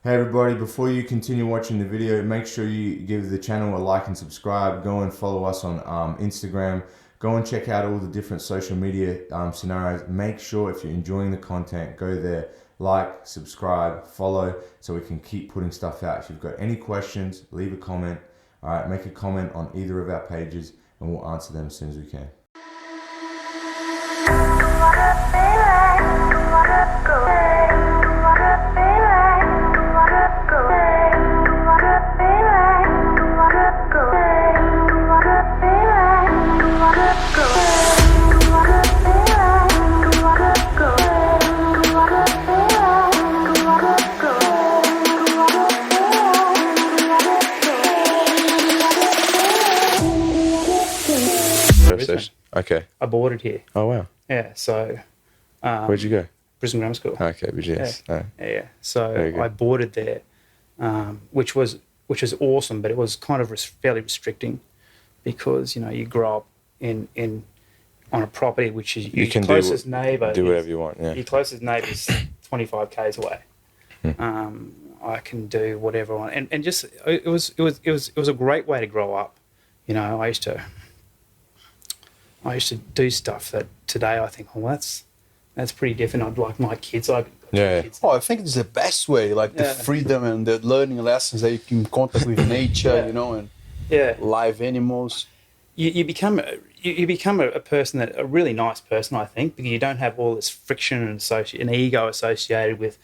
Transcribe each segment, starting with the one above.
Hey everybody, before you continue watching the video, make sure you give the channel a like and subscribe. Go and follow us on Instagram. Go and check out all the different social media scenarios. Make sure if you're enjoying the content, go there, like, subscribe, follow, so we can keep putting stuff out. If you've got any questions, leave a comment. All right, make a comment on either of our pages and we'll answer them as soon as we can. Okay. I boarded here. Oh wow. Yeah. So. Where'd you go? Brisbane Grammar School. Okay, BGS. Yeah. Yeah. So I boarded there, which was awesome, but it was kind of fairly restricting, because you grow up on a property which is your closest neighbour. Do whatever you want. Yeah. Your closest neighbour is 25 k's away. I can do whatever I want, and just it was a great way to grow up. I used to do stuff that today I think, well, that's pretty different. I'd like my kids. Kids. Oh, I think it's the best way, like the freedom and the learning lessons that you can in contact with nature, and live animals. You become a person a really nice person, I think, because you don't have all this friction and ego associated with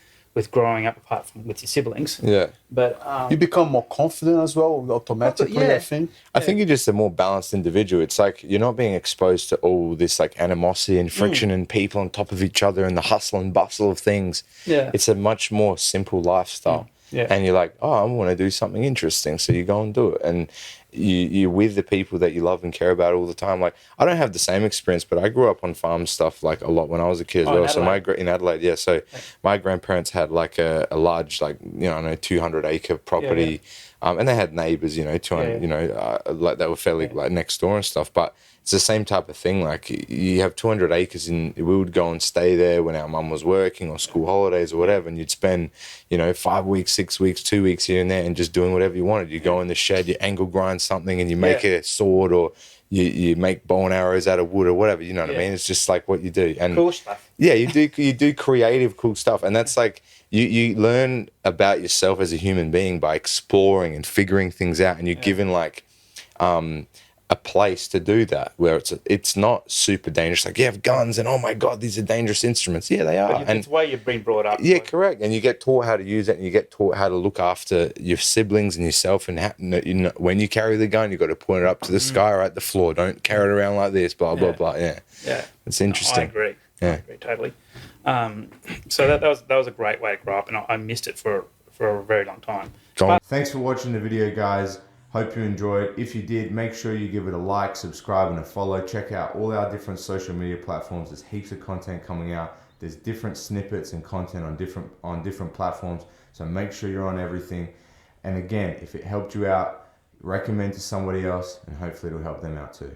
growing up apart from with your siblings. Yeah. But you become more confident as well automatically, I think. I think you're just a more balanced individual. It's like you're not being exposed to all this like animosity and friction and people on top of each other and the hustle and bustle of things. Yeah. It's a much more simple lifestyle. Yeah. And you're like, oh, I want to do something interesting. So you go and do it. And you're with the people that you love and care about all the time. Like, I don't have the same experience, but I grew up on farm stuff like a lot when I was a kid as well. So in Adelaide, yeah. So my grandparents had like a large, like, 200-acre property. And they had neighbours, 200, like they were fairly like next door and stuff. But it's the same type of thing. Like, you have 200 acres and we would go and stay there when our mum was working or school holidays or whatever. And you'd spend, 5 weeks, 6 weeks, 2 weeks here and there and just doing whatever you wanted. You go in the shed, you angle grind something and you make a sword, or you make bow and arrows out of wood or whatever, you know what I mean? It's just like what you do. And cool stuff. Yeah, you do creative, cool stuff. And that's like, you learn about yourself as a human being by exploring and figuring things out, and you're given like a place to do that, where it's not super dangerous. Like, you have guns and oh my God, these are dangerous instruments. Yeah, they are. But it's the way you've been brought up. Yeah, correct. And you get taught how to use it, and you get taught how to look after your siblings and yourself. And when you carry the gun, you got to point it up to the sky or at the floor. Don't carry it around like this. Blah blah blah. Yeah. It's interesting. I agree. Yeah. I agree totally. So that was a great way to grow up, and I missed it for a very long time. Thanks for watching the video, guys. Hope you enjoyed. If you did, make sure you give it a like, subscribe, and a follow. Check out all our different social media platforms. There's heaps of content coming out. There's different snippets and content on different platforms. So make sure you're on everything. And again, if it helped you out, recommend to somebody else, and hopefully it'll help them out too.